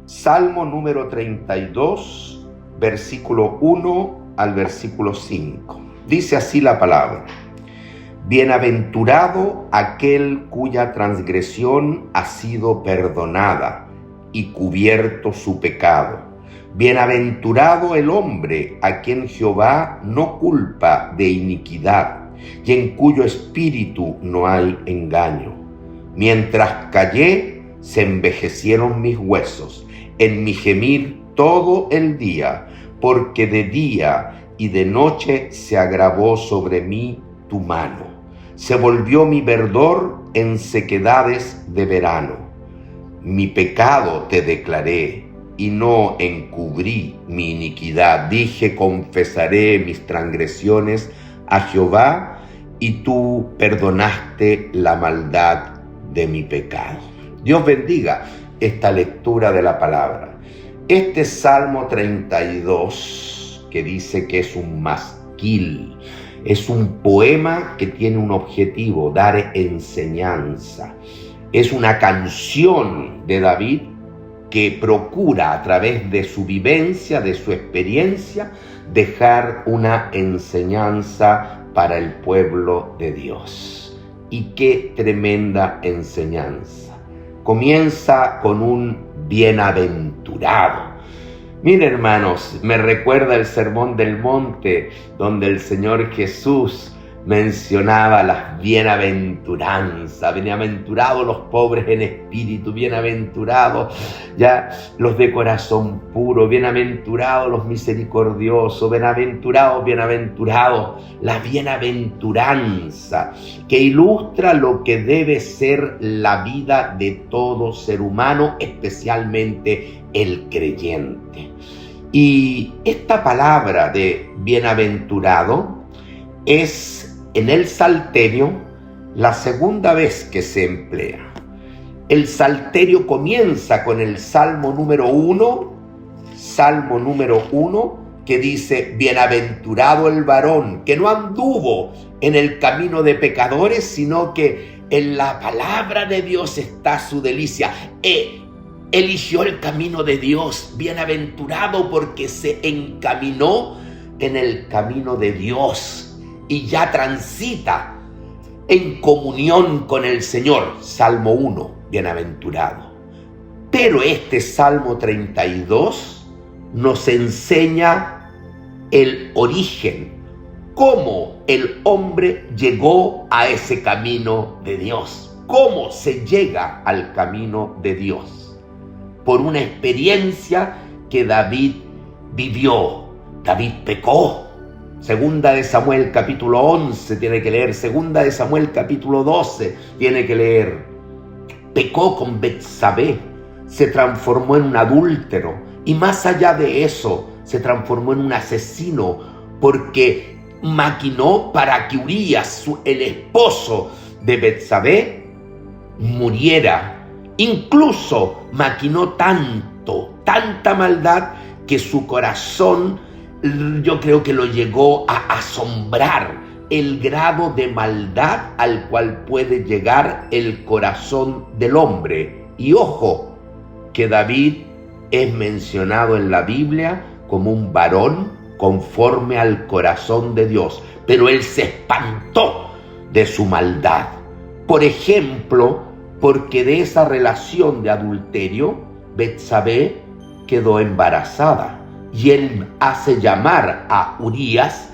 Salmo número 32, versículo 1 al versículo 5. Dice así la palabra: Bienaventurado aquel cuya transgresión ha sido perdonada y cubierto su pecado. Bienaventurado el hombre a quien Jehová no culpa de iniquidad y en cuyo espíritu no hay engaño. Mientras callé, se envejecieron mis huesos en mi gemir todo el día, porque de día y de noche se agravó sobre mí tu mano. Se volvió mi verdor en sequedades de verano. Mi pecado te declaré y no encubrí mi iniquidad. Dije, confesaré mis transgresiones a Jehová, y tú perdonaste la maldad de mi pecado. Dios bendiga esta lectura de la palabra. Este Salmo 32, que dice que es un masquil, es un poema que tiene un objetivo: dar enseñanza. Es una canción de David que procura, a través de su vivencia, de su experiencia, dejar una enseñanza para el pueblo de Dios. Y qué tremenda enseñanza. Comienza con un bienaventurado. Miren, hermanos, me recuerda el Sermón del Monte, donde el Señor Jesús mencionaba las bienaventuranzas. Bienaventurados los pobres en espíritu, bienaventurados ya los de corazón puro, bienaventurados los misericordiosos, bienaventurados, la bienaventuranza que ilustra lo que debe ser la vida de todo ser humano, especialmente el creyente. Y esta palabra de bienaventurado es en el Salterio la segunda vez que se emplea. El Salterio comienza con el Salmo número 1, que dice: Bienaventurado el varón que no anduvo en el camino de pecadores, sino que en la palabra de Dios está su delicia. Eligió el camino de Dios. Bienaventurado porque se encaminó en el camino de Dios y ya transita en comunión con el Señor. Salmo 1, bienaventurado. Pero este Salmo 32 nos enseña el origen, cómo el hombre llegó a ese camino de Dios, cómo se llega al camino de Dios, por una experiencia que David vivió. David pecó. Segunda de Samuel capítulo 11 tiene que leer, Segunda de Samuel capítulo 12 tiene que leer. Pecó con Betsabé, se transformó en un adúltero, y más allá de eso, se transformó en un asesino, porque maquinó para que Urías, el esposo de Betsabé, muriera. Incluso maquinó tanta maldad, que su corazón, yo creo que lo llegó a asombrar el grado de maldad al cual puede llegar el corazón del hombre. Y ojo, que David es mencionado en la Biblia como un varón conforme al corazón de Dios, pero él se espantó de su maldad. Por ejemplo, porque de esa relación de adulterio, Betsabé quedó embarazada. Y él hace llamar a Urías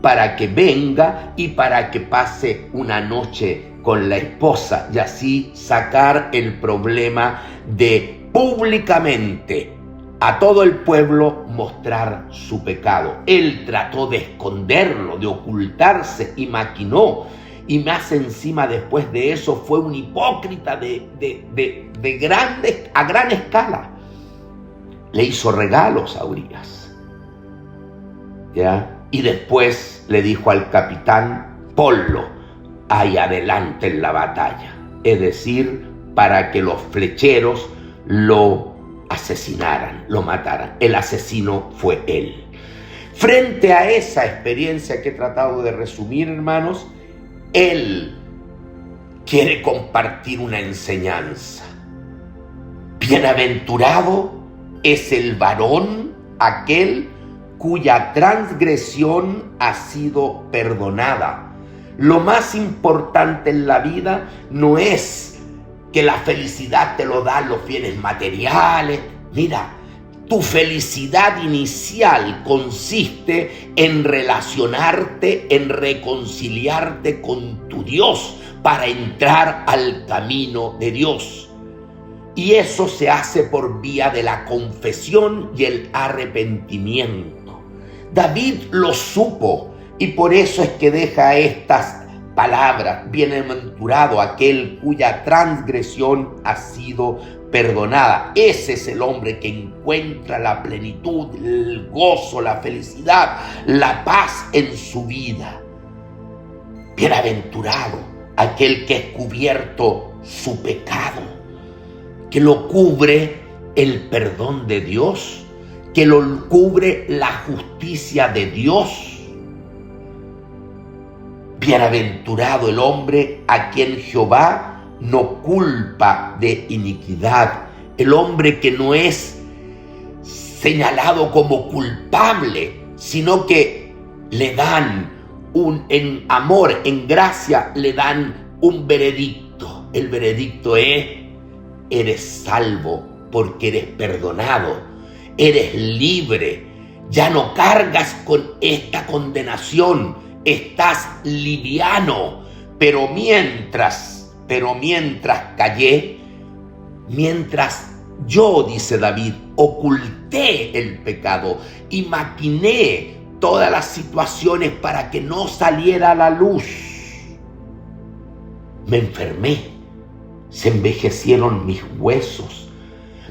para que venga y para que pase una noche con la esposa, y así sacar el problema de públicamente a todo el pueblo mostrar su pecado. Él trató de esconderlo, de ocultarse, y maquinó. Y más encima, después de eso, fue un hipócrita a gran escala. Le hizo regalos a Urías, ¿ya? Y después le dijo al capitán: ponlo ahí adelante en la batalla. Es decir, para que los flecheros lo asesinaran, lo mataran. El asesino fue él. Frente a esa experiencia que he tratado de resumir, hermanos, él quiere compartir una enseñanza. Bienaventurado es el varón aquel cuya transgresión ha sido perdonada. Lo más importante en la vida no es que la felicidad te lo dan los bienes materiales. Mira, tu felicidad inicial consiste en relacionarte, en reconciliarte con tu Dios para entrar al camino de Dios. Y eso se hace por vía de la confesión y el arrepentimiento. David lo supo y por eso es que deja estas palabras: bienaventurado aquel cuya transgresión ha sido perdonada. Ese es el hombre que encuentra la plenitud, el gozo, la felicidad, la paz en su vida. Bienaventurado aquel que ha cubierto su pecado, que lo cubre el perdón de Dios, que lo cubre la justicia de Dios. Bienaventurado el hombre a quien Jehová no culpa de iniquidad, el hombre que no es señalado como culpable, sino que le dan en amor, en gracia, le dan un veredicto. El veredicto es: eres salvo porque eres perdonado, eres libre, ya no cargas con esta condenación, estás liviano. Pero mientras callé, mientras yo, dice David, oculté el pecado y maquiné todas las situaciones para que no saliera a la luz, me enfermé, se envejecieron mis huesos,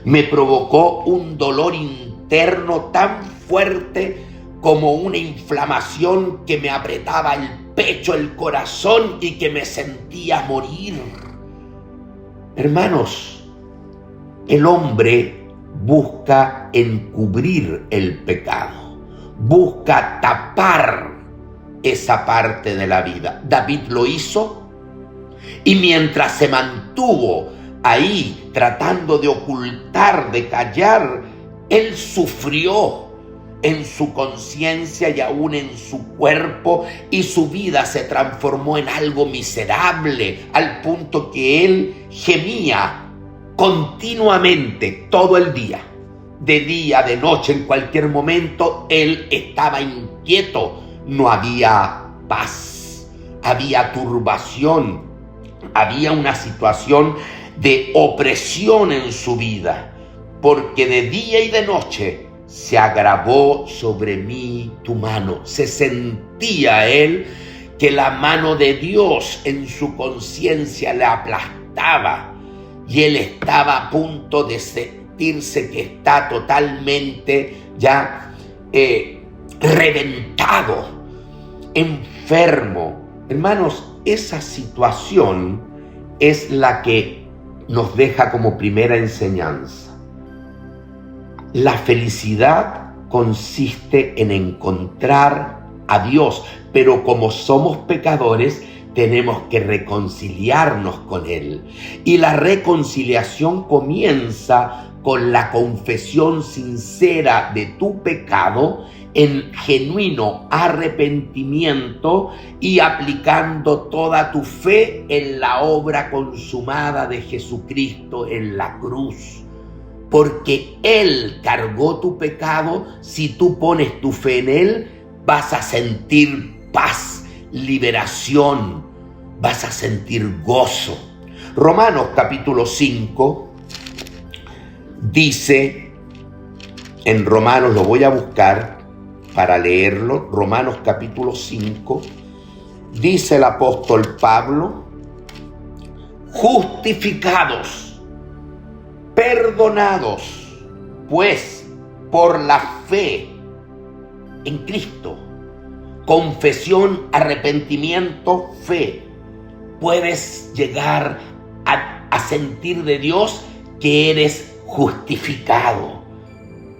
me provocó un dolor interno tan fuerte como una inflamación que me apretaba el pecho, el corazón, y que me sentía morir. Hermanos, el hombre busca encubrir el pecado, busca tapar esa parte de la vida. David lo hizo, y mientras se mantuvo ahí tratando de ocultar, de callar, él sufrió en su conciencia y aún en su cuerpo, y su vida se transformó en algo miserable, al punto que él gemía continuamente todo el día, de noche, en cualquier momento. Él estaba inquieto, no había paz, había turbación, había una situación de opresión en su vida, porque de día y de noche se agravó sobre mí tu mano. Se sentía él que la mano de Dios en su conciencia le aplastaba, y él estaba a punto de sentirse que está totalmente ya reventado, enfermo. Hermanos, esa situación es la que nos deja como primera enseñanza. La felicidad consiste en encontrar a Dios, pero como somos pecadores, tenemos que reconciliarnos con Él. Y la reconciliación comienza con la confesión sincera de tu pecado, en genuino arrepentimiento y aplicando toda tu fe en la obra consumada de Jesucristo en la cruz. Porque Él cargó tu pecado. Si tú pones tu fe en Él, vas a sentir paz, liberación, vas a sentir gozo. Romanos capítulo 5 dice, en Romanos, lo voy a buscar para leerlo, Romanos capítulo 5, dice el apóstol Pablo: justificados, perdonados, pues por la fe en Cristo, confesión, arrepentimiento, fe, puedes llegar a sentir de Dios que eres justificado.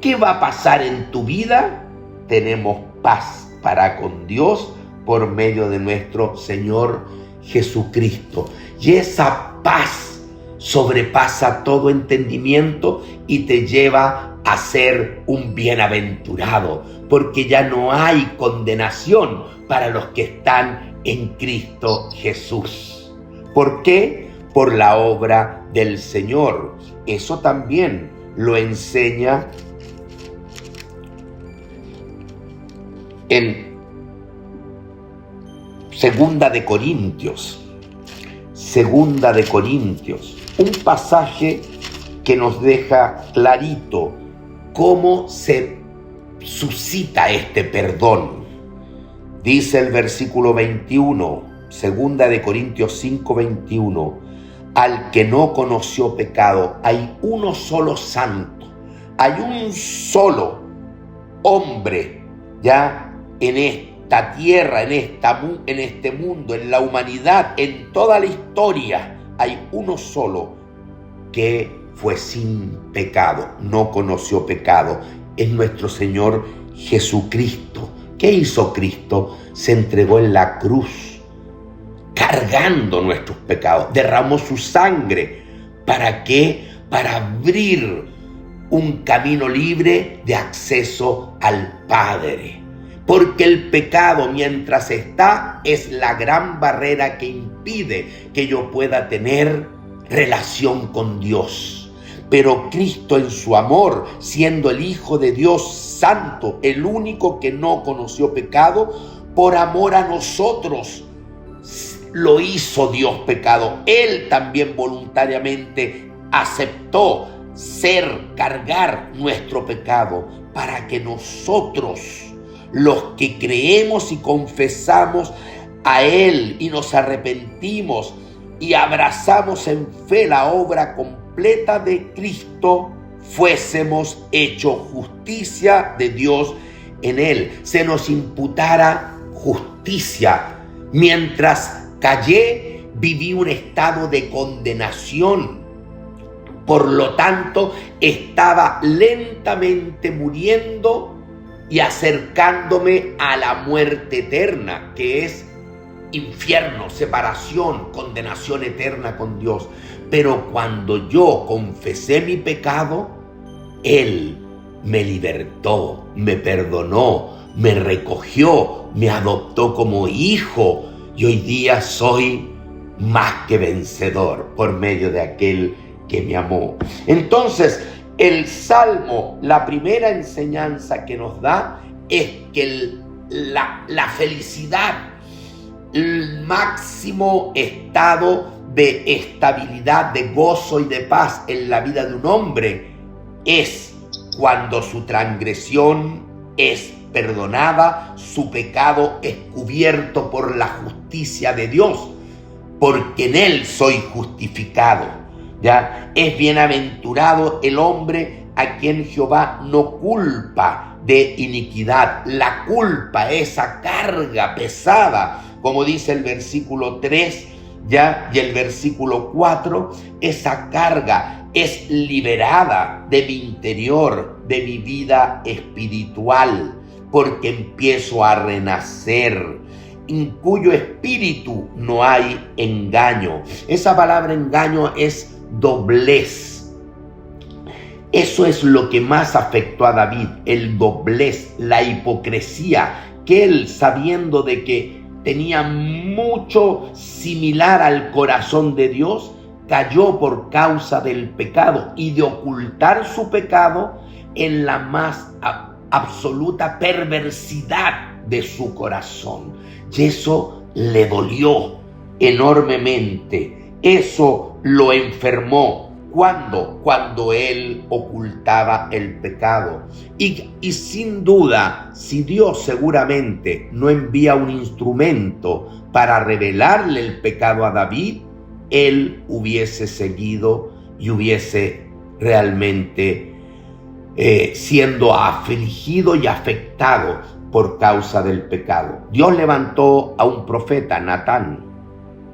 ¿Qué va a pasar en tu vida? Tenemos paz para con Dios por medio de nuestro Señor Jesucristo. Y esa paz sobrepasa todo entendimiento y te lleva a ser un bienaventurado, porque ya no hay condenación para los que están en Cristo Jesús. ¿Por qué? Por la obra del Señor. Eso también lo enseña en Segunda de Corintios, un pasaje que nos deja clarito cómo se suscita este perdón. Dice el versículo 21, Segunda de Corintios 5, 21, al que no conoció pecado, hay uno solo santo, hay un solo hombre ya en esta tierra, en este mundo, en la humanidad, en toda la historia, hay uno solo que fue sin pecado, no conoció pecado, es nuestro Señor Jesucristo. ¿Qué hizo Cristo? Se entregó en la cruz, cargando nuestros pecados, derramó su sangre. ¿Para qué? Para abrir un camino libre de acceso al Padre. Porque el pecado, mientras está, es la gran barrera que impide que yo pueda tener relación con Dios. Pero Cristo, en su amor, siendo el Hijo de Dios santo, el único que no conoció pecado, por amor a nosotros lo hizo Dios pecado. Él también voluntariamente aceptó cargar nuestro pecado, para que nosotros, los que creemos y confesamos a Él y nos arrepentimos y abrazamos en fe la obra completa de Cristo, fuésemos hecho justicia de Dios en Él. Se nos imputara justicia. Mientras callé, viví un estado de condenación. Por lo tanto, estaba lentamente muriendo y acercándome a la muerte eterna, que es infierno, separación, condenación eterna con Dios. Pero cuando yo confesé mi pecado, Él me libertó, me perdonó, me recogió, me adoptó como hijo, y hoy día soy más que vencedor por medio de aquel que me amó. Entonces, el Salmo, la primera enseñanza que nos da es que la felicidad, el máximo estado de estabilidad, de gozo y de paz en la vida de un hombre, es cuando su transgresión es perdonada, su pecado es cubierto por la justicia de Dios, porque en Él soy justificado. Ya es bienaventurado el hombre a quien Jehová no culpa de iniquidad. La culpa, esa carga pesada, como dice el versículo 3 ya y el versículo 4, esa carga es liberada de mi interior, de mi vida espiritual, porque empiezo a renacer, en cuyo espíritu no hay engaño. Esa palabra engaño es doblez. Eso es lo que más afectó a David, el doblez, la hipocresía, que él, sabiendo de que tenía mucho similar al corazón de Dios, cayó por causa del pecado y de ocultar su pecado en la más absoluta perversidad de su corazón. Y eso le dolió enormemente. Eso lo enfermó. ¿Cuándo? Cuando él ocultaba el pecado. Y sin duda, si Dios seguramente no envía un instrumento para revelarle el pecado a David, él hubiese seguido y hubiese realmente siendo afligido y afectado por causa del pecado. Dios levantó a un profeta, Natán,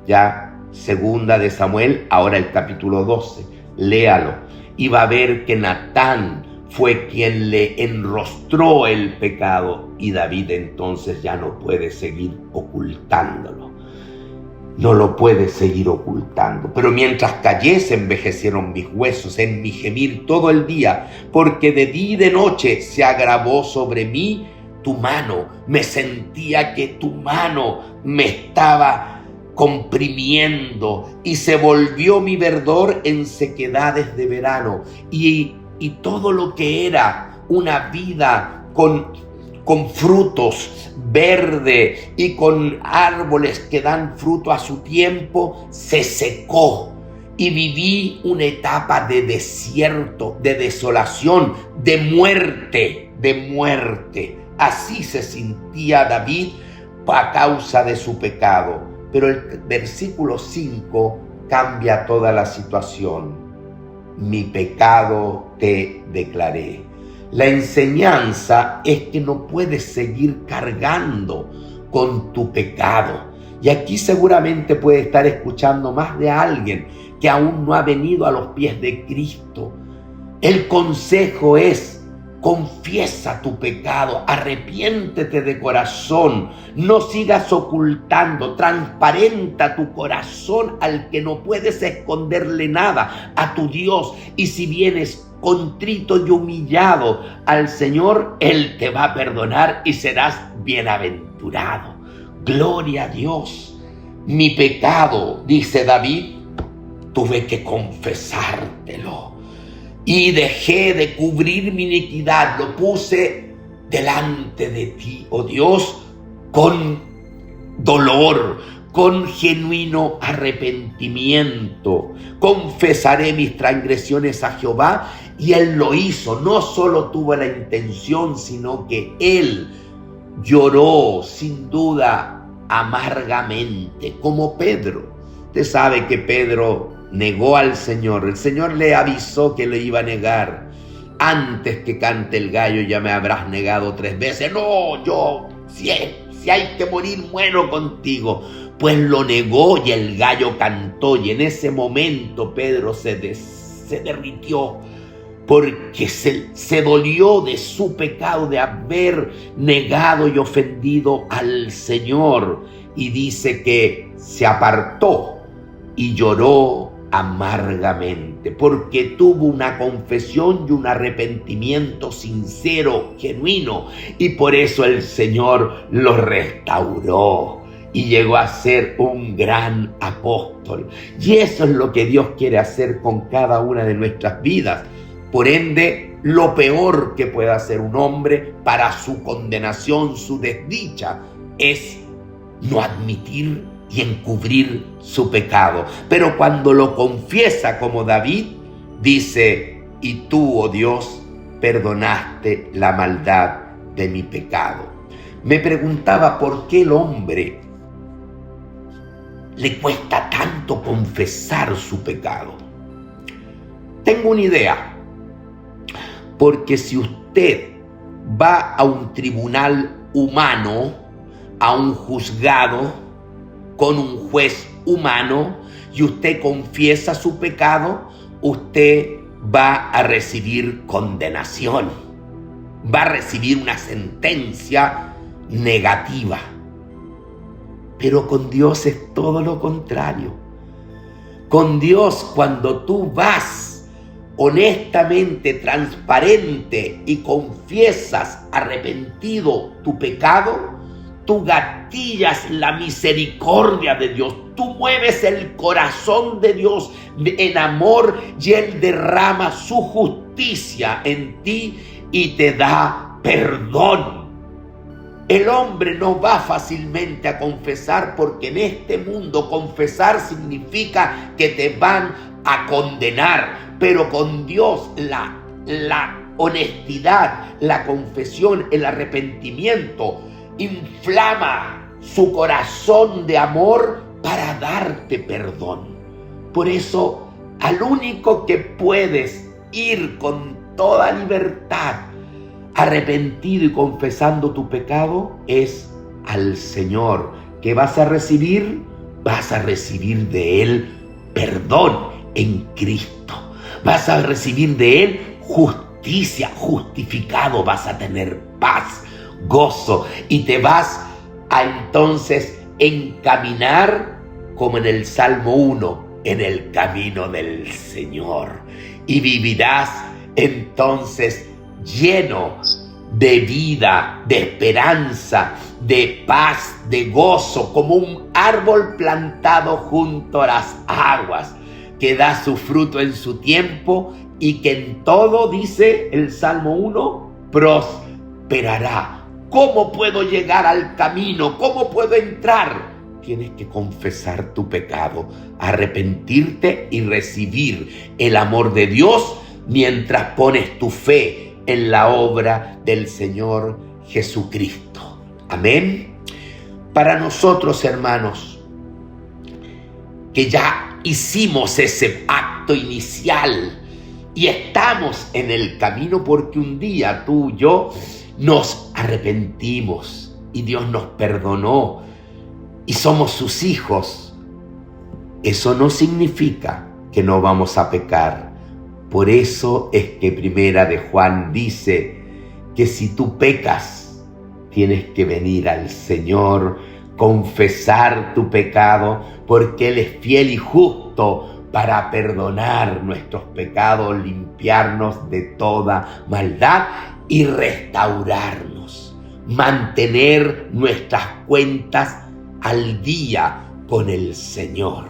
ya segunda de Samuel, ahora el capítulo 12, léalo, y va a ver que Natán fue quien le enrostró el pecado, y David entonces ya no puede seguir ocultándolo. no lo puedes seguir ocultando. Pero mientras callé, se envejecieron mis huesos en mi gemir todo el día, porque de día y de noche se agravó sobre mí tu mano. Me sentía que tu mano me estaba comprimiendo y se volvió mi verdor en sequedades de verano. Y todo lo que era una vida con frutos verde y con árboles que dan fruto a su tiempo, se secó. Y viví una etapa de desierto, de desolación, de muerte. Así se sentía David a causa de su pecado. Pero el versículo 5 cambia toda la situación. Mi pecado te declaré. La enseñanza es que no puedes seguir cargando con tu pecado. Y aquí seguramente puede estar escuchando más de alguien que aún no ha venido a los pies de Cristo. El consejo es: confiesa tu pecado, arrepiéntete de corazón, no sigas ocultando, transparenta tu corazón al que no puedes esconderle nada, a tu Dios. Y si vienes contrito y humillado al Señor, Él te va a perdonar y serás bienaventurado. Gloria a Dios. Mi pecado, dice David, tuve que confesártelo. Y dejé de cubrir mi iniquidad, lo puse delante de ti, oh Dios, con dolor, con genuino arrepentimiento. Confesaré mis transgresiones a Jehová, y Él lo hizo. No solo tuvo la intención, sino que Él lloró, sin duda, amargamente, como Pedro. Usted sabe que Pedro negó al Señor. El Señor le avisó que lo iba a negar. Antes que cante el gallo ya me habrás negado 3 veces. No, si hay que morir, muero contigo. Pues lo negó y el gallo cantó. Y en ese momento Pedro se derritió, porque se dolió de su pecado, de haber negado y ofendido al Señor. Y dice que se apartó y lloró amargamente, porque tuvo una confesión y un arrepentimiento sincero, genuino, y por eso el Señor lo restauró y llegó a ser un gran apóstol. Y eso es lo que Dios quiere hacer con cada una de nuestras vidas. Por ende, lo peor que puede hacer un hombre para su condenación, su desdicha, es no admitir y encubrir su pecado. Pero cuando lo confiesa como David, dice: y tú, oh Dios, perdonaste la maldad de mi pecado. Me preguntaba por qué el hombre le cuesta tanto confesar su pecado. Tengo una idea. Porque si usted va a un tribunal humano, a un juzgado con un juez humano, y usted confiesa su pecado, usted va a recibir condenación, va a recibir una sentencia negativa. Pero con Dios es todo lo contrario. Con Dios, cuando tú vas honestamente, transparente y confiesas arrepentido tu pecado, tú gatillas la misericordia de Dios, tú mueves el corazón de Dios en amor, y Él derrama su justicia en ti y te da perdón. El hombre no va fácilmente a confesar, porque en este mundo confesar significa que te van a condenar. Pero con Dios la honestidad, la confesión, el arrepentimiento inflama su corazón de amor para darte perdón. Por eso, al único que puedes ir con toda libertad, arrepentido y confesando tu pecado, es al Señor. ¿Qué vas a recibir? Vas a recibir de Él perdón en Cristo. Vas a recibir de Él justicia, justificado, vas a tener paz, gozo, y te vas a entonces encaminar como en el Salmo 1, en el camino del Señor. Y vivirás entonces lleno de vida, de esperanza, de paz, de gozo, como un árbol plantado junto a las aguas, que da su fruto en su tiempo y que en todo, dice el Salmo 1, prosperará. ¿Cómo puedo llegar al camino? ¿Cómo puedo entrar? Tienes que confesar tu pecado, arrepentirte y recibir el amor de Dios mientras pones tu fe en la obra del Señor Jesucristo. Amén. Para nosotros, hermanos, que ya hicimos ese acto inicial y estamos en el camino, porque un día tú y yo nos arrepentimos y Dios nos perdonó y somos sus hijos, eso no significa que no vamos a pecar. Por eso es que Primera de Juan dice que si tú pecas, tienes que venir al Señor, confesar tu pecado, porque Él es fiel y justo para perdonar nuestros pecados, limpiarnos de toda maldad y restaurarnos, mantener nuestras cuentas al día con el Señor.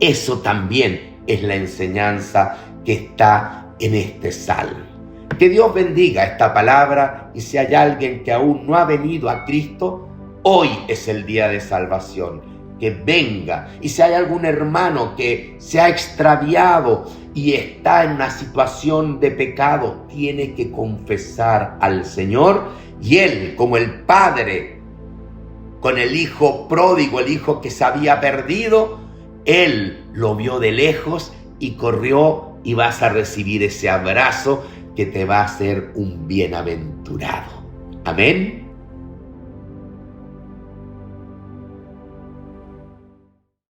Eso también es la enseñanza que está en este salmo. Que Dios bendiga esta palabra, y si hay alguien que aún no ha venido a Cristo, hoy es el día de salvación. Que venga. Y si hay algún hermano que se ha extraviado y está en una situación de pecado, tiene que confesar al Señor, y Él, como el Padre con el hijo pródigo, el hijo que se había perdido, Él lo vio de lejos y corrió, y vas a recibir ese abrazo que te va a hacer un bienaventurado. Amén.